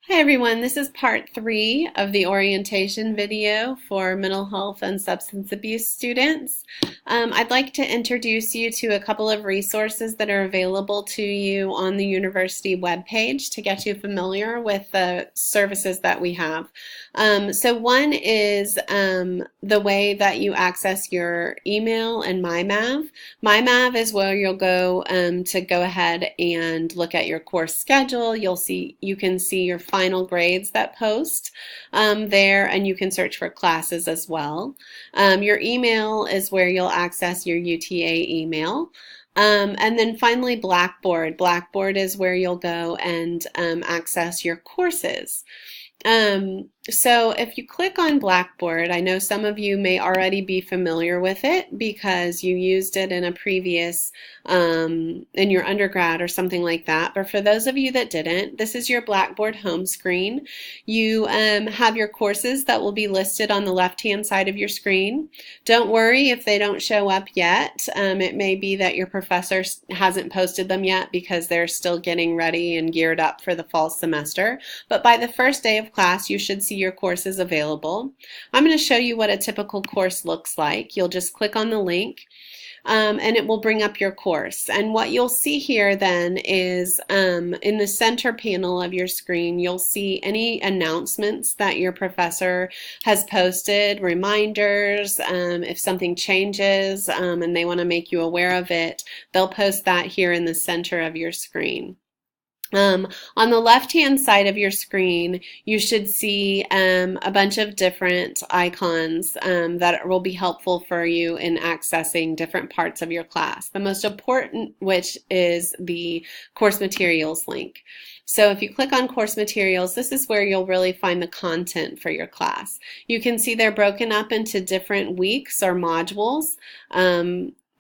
Hi everyone, this is part 3 of the orientation video for mental health and substance abuse students. I'd like to introduce you to a couple of resources that are available to you on the university webpage to get you familiar with the services that we have. So one is the way that you access your email and MyMav. MyMav is where you'll go to go ahead and look at your course schedule. You can see your final grades that post there, and you can search for classes as well. Your email is where you'll access your UTA email. And then finally, Blackboard. Blackboard is where you'll go and access your courses. So if you click on Blackboard, I know some of you may already be familiar with it because you used it in a previous, in your undergrad or something like that. But for those of you that didn't, this is your Blackboard home screen. You have your courses that will be listed on the left-hand side of your screen. Don't worry if they don't show up yet. It may be that your professor hasn't posted them yet because they're still getting ready and geared up for the fall semester. But by the first day of class, you should see your courses available. I'm going to show you what a typical course looks like. You'll just click on the link and it will bring up your course. And what you'll see here then is in the center panel of your screen, you'll see any announcements that your professor has posted, reminders, if something changes and they want to make you aware of it, they'll post that here in the center of your screen. On the left-hand side of your screen, you should see a bunch of different icons that will be helpful for you in accessing different parts of your class. The most important which is the course materials link. So if you click on course materials, this is where you'll really find the content for your class. You can see they're broken up into different weeks or modules.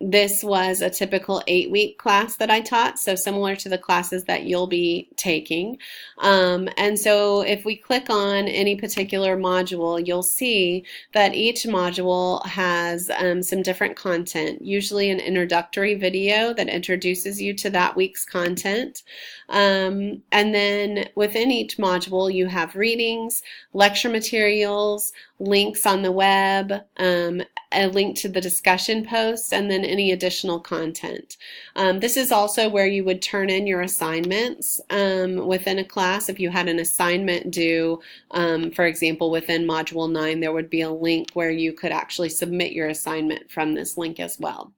This was a typical 8-week class that I taught, so similar to the classes that you'll be taking. And so if we click on any particular module, you'll see that each module has some different content, usually an introductory video that introduces you to that week's content. And then within each module, you have readings, lecture materials, links on the web, a link to the discussion posts, and then any additional content. This is also where you would turn in your assignments within a class. If you had an assignment due, for example, within Module 9, there would be a link where you could actually submit your assignment from this link as well.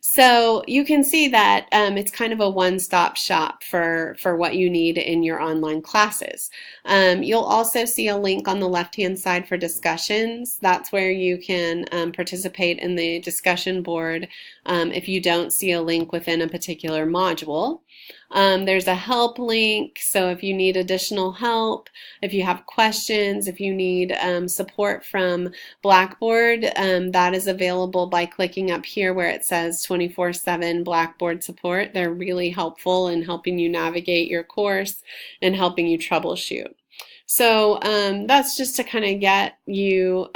So you can see that it's kind of a one-stop shop for what you need in your online classes. You'll also see a link on the left-hand side for discussions. That's where you can participate in the discussion board if you don't see a link within a particular module. There's a help link, so if you need additional help, if you have questions, if you need support from Blackboard, that is available by clicking up here where it says 24/7 Blackboard support. They're really helpful in helping you navigate your course and helping you troubleshoot. So that's just to kind of get you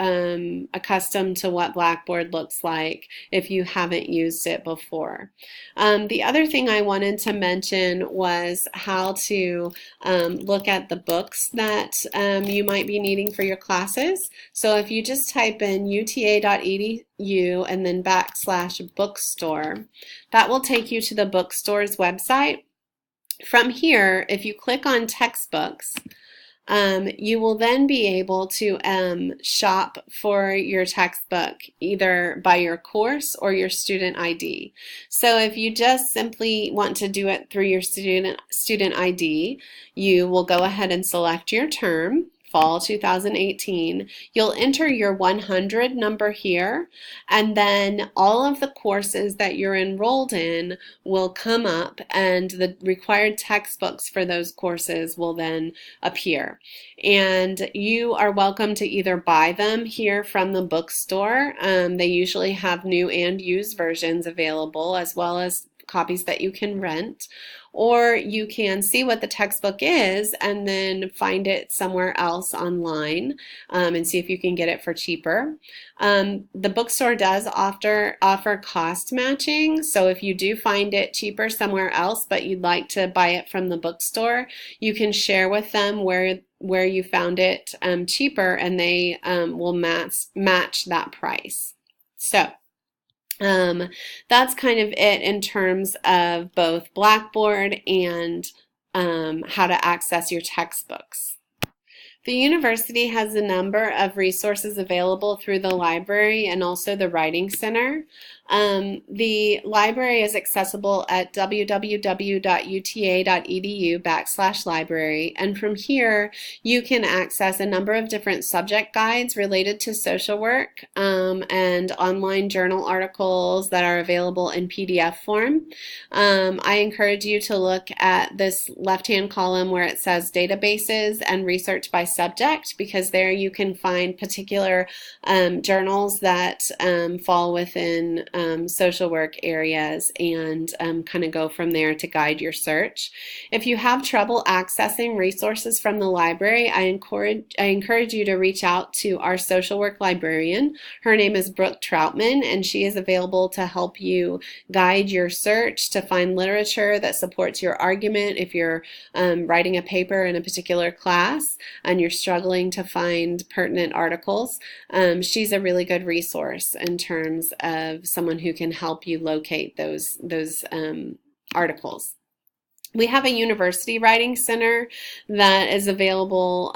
accustomed to what Blackboard looks like if you haven't used it before. The other thing I wanted to mention was how to look at the books that you might be needing for your classes. So if you just type in uta.edu and then /bookstore, that will take you to the bookstore's website. From here, if you click on textbooks, you will then be able to shop for your textbook either by your course or your student ID. So if you just simply want to do it through your student ID, you will go ahead and select your term, fall 2018. You'll enter your 100 number here, and then all of the courses that you're enrolled in will come up, and the required textbooks for those courses will then appear. And you are welcome to either buy them here from the bookstore. They usually have new and used versions available, as well as copies that you can rent, or you can see what the textbook is and then find it somewhere else online and see if you can get it for cheaper. The bookstore does offer cost matching, so if you do find it cheaper somewhere else, but you'd like to buy it from the bookstore, you can share with them where you found it cheaper, and they will match that price. So that's kind of it in terms of both Blackboard and how to access your textbooks. The university has a number of resources available through the library and also the Writing Center. The library is accessible at www.uta.edu/library, and from here you can access a number of different subject guides related to social work and online journal articles that are available in PDF form. I encourage you to look at this left-hand column where it says databases and research by subject, because there you can find particular journals that fall within social work areas, and kind of go from there to guide your search. If you have trouble accessing resources from the library, I encourage you to reach out to our social work librarian. Her name is Brooke Troutman, and she is available to help you guide your search to find literature that supports your argument if you're writing a paper in a particular class and you're struggling to find pertinent articles. She's a really good resource in terms of someone who can help you locate those articles. We have a university writing center that is available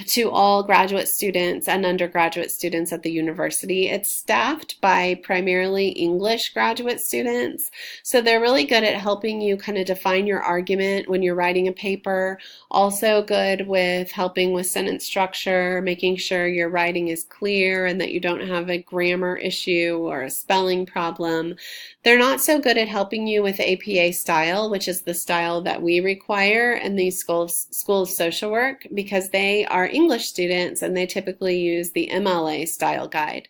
to all graduate students and undergraduate students at the university. It's staffed by primarily English graduate students, so they're really good at helping you kind of define your argument when you're writing a paper. Also good with helping with sentence structure, making sure your writing is clear and that you don't have a grammar issue or a spelling problem. They're not so good at helping you with APA style, which is the style that we require in these schools of social work, because they are English students and they typically use the MLA style guide.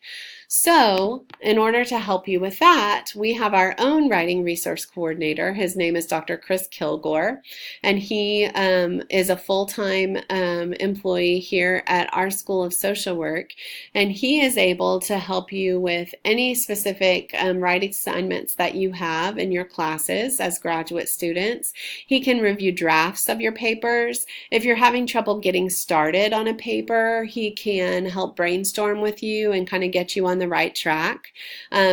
So in order to help you with that, we have our own writing resource coordinator. His name is Dr. Chris Kilgore, and he is a full-time employee here at our School of Social Work, and he is able to help you with any specific writing assignments that you have in your classes as graduate students. He can review drafts of your papers. If you're having trouble getting started on a paper, he can help brainstorm with you and kind of get you on the right track.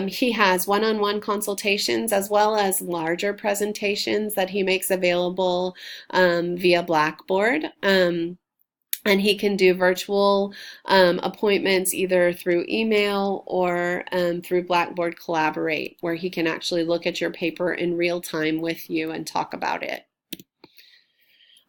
He has one-on-one consultations as well as larger presentations that he makes available via Blackboard. And he can do virtual appointments either through email or through Blackboard Collaborate, where he can actually look at your paper in real time with you and talk about it.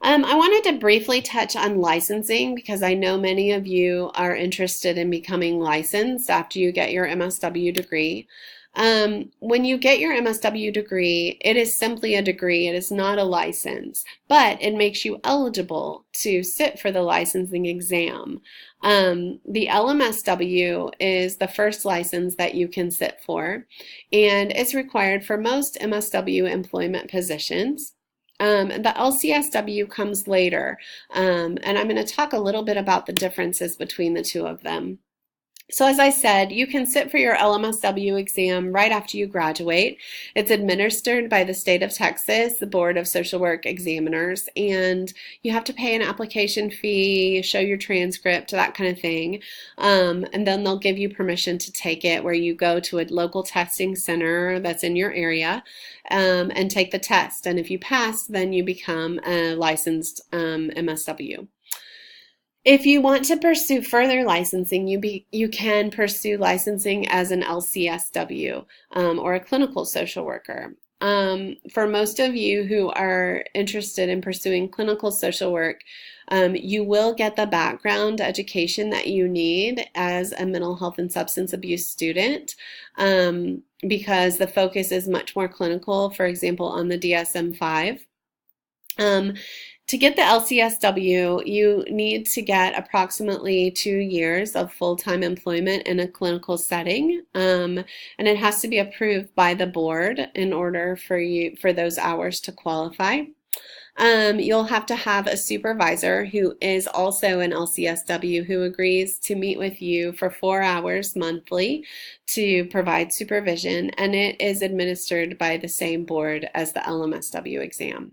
I wanted to briefly touch on licensing because I know many of you are interested in becoming licensed after you get your MSW degree. When you get your MSW degree, it is simply a degree. It is not a license, but it makes you eligible to sit for the licensing exam. The LMSW is the first license that you can sit for, and it's required for most MSW employment positions. The LCSW comes later, and I'm going to talk a little bit about the differences between the two of them. So as I said, you can sit for your LMSW exam right after you graduate. It's administered by the state of Texas, the Board of Social Work Examiners, and you have to pay an application fee, show your transcript, that kind of thing. And then they'll give you permission to take it, where you go to a local testing center that's in your area and take the test. And if you pass, then you become a licensed MSW. If you want to pursue further licensing, you can pursue licensing as an LCSW or a clinical social worker. For most of you who are interested in pursuing clinical social work, you will get the background education that you need as a mental health and substance abuse student because the focus is much more clinical, for example, on the DSM-5. Um, to get the LCSW, you need to get approximately 2 years of full-time employment in a clinical setting, and it has to be approved by the board in order for those hours to qualify. You'll have to have a supervisor who is also an LCSW who agrees to meet with you for 4 hours monthly to provide supervision, and it is administered by the same board as the LMSW exam.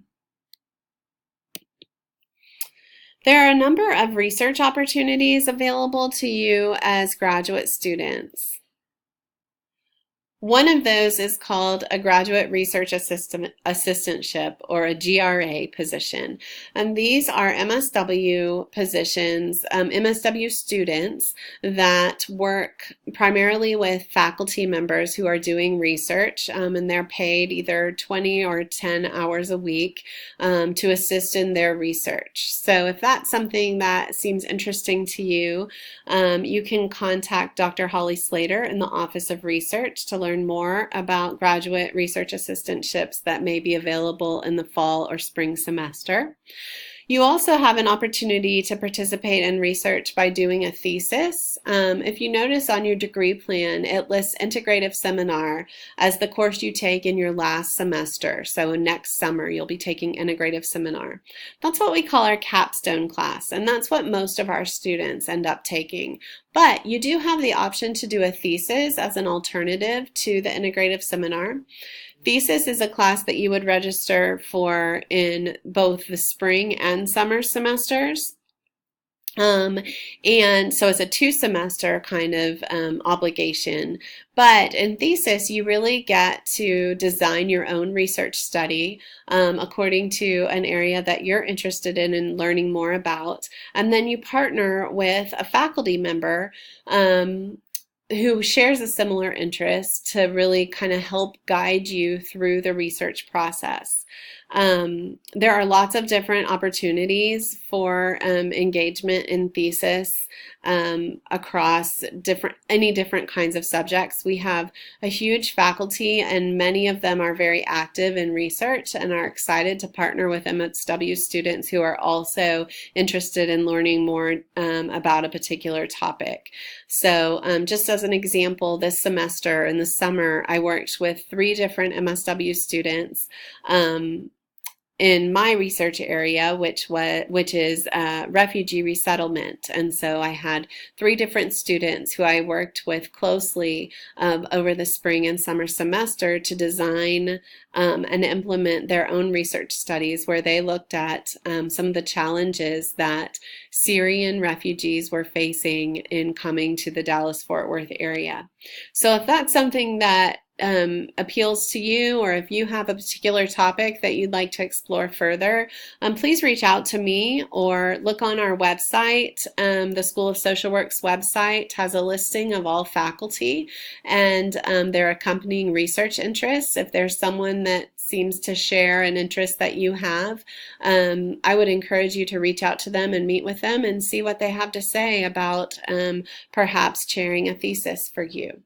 There are a number of research opportunities available to you as graduate students. One of those is called a graduate research assistantship, or a GRA position. And these are MSW positions, MSW students that work primarily with faculty members who are doing research, and they're paid either 20 or 10 hours a week to assist in their research. So if that's something that seems interesting to you, you can contact Dr. Holly Slater in the Office of Research to learn more about graduate research assistantships that may be available in the fall or spring semester. You also have an opportunity to participate in research by doing a thesis. If you notice on your degree plan, it lists integrative seminar as the course you take in your last semester. So next summer, you'll be taking integrative seminar. That's what we call our capstone class, and that's what most of our students end up taking. But you do have the option to do a thesis as an alternative to the integrative seminar. Thesis is a class that you would register for in both the spring and summer semesters. And so it's a 2-semester kind of obligation. But in thesis, you really get to design your own research study according to an area that you're interested in and learning more about. And then you partner with a faculty member who shares a similar interest to really kind of help guide you through the research process. There are lots of different opportunities for engagement in thesis across any different kinds of subjects. We have a huge faculty, and many of them are very active in research and are excited to partner with MSW students who are also interested in learning more about a particular topic. So just as an example, this semester in the summer, I worked with 3 different MSW students in my research area, which is refugee resettlement. And so I had 3 different students who I worked with closely over the spring and summer semester to design and implement their own research studies where they looked at some of the challenges that Syrian refugees were facing in coming to the Dallas-Fort Worth area. So if that's something that appeals to you, or if you have a particular topic that you'd like to explore further, please reach out to me or look on our website. The School of Social Work's website has a listing of all faculty and their accompanying research interests. If there's someone that seems to share an interest that you have, I would encourage you to reach out to them and meet with them and see what they have to say about perhaps chairing a thesis for you.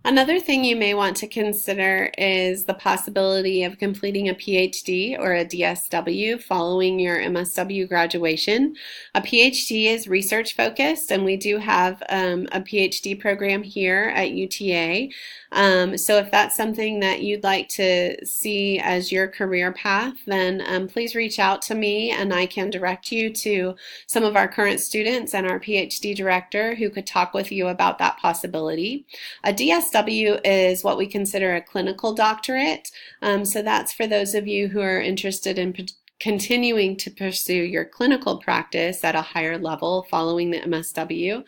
Another thing you may want to consider is the possibility of completing a PhD or a DSW following your MSW graduation. A PhD is research focused, and we do have a PhD program here at UTA. So if that's something that you'd like to see as your career path, then please reach out to me and I can direct you to some of our current students and our PhD director who could talk with you about that possibility. A DSW is what we consider a clinical doctorate. So that's for those of you who are interested in continuing to pursue your clinical practice at a higher level following the MSW.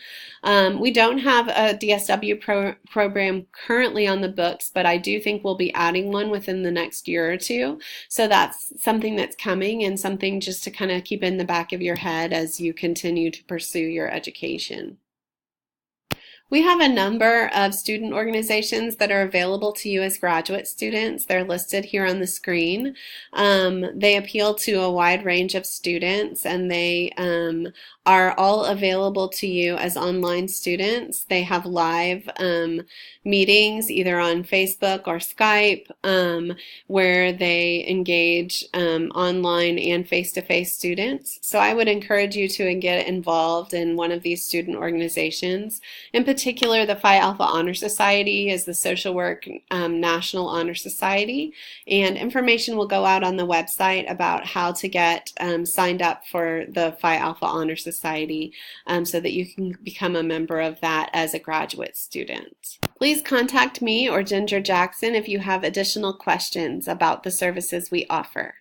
We don't have a DSW program currently on the books, but I do think we'll be adding one within the next year or two. So that's something that's coming and something just to kind of keep in the back of your head as you continue to pursue your education. We have a number of student organizations that are available to you as graduate students. They're listed here on the screen. They appeal to a wide range of students, and they are all available to you as online students. They have live meetings either on Facebook or Skype where they engage online and face-to-face students. So I would encourage you to get involved in one of these student organizations. In particular, the Phi Alpha Honor Society is the Social Work National Honor Society, and information will go out on the website about how to get signed up for the Phi Alpha Honor Society so that you can become a member of that as a graduate student. Please contact me or Ginger Jackson if you have additional questions about the services we offer.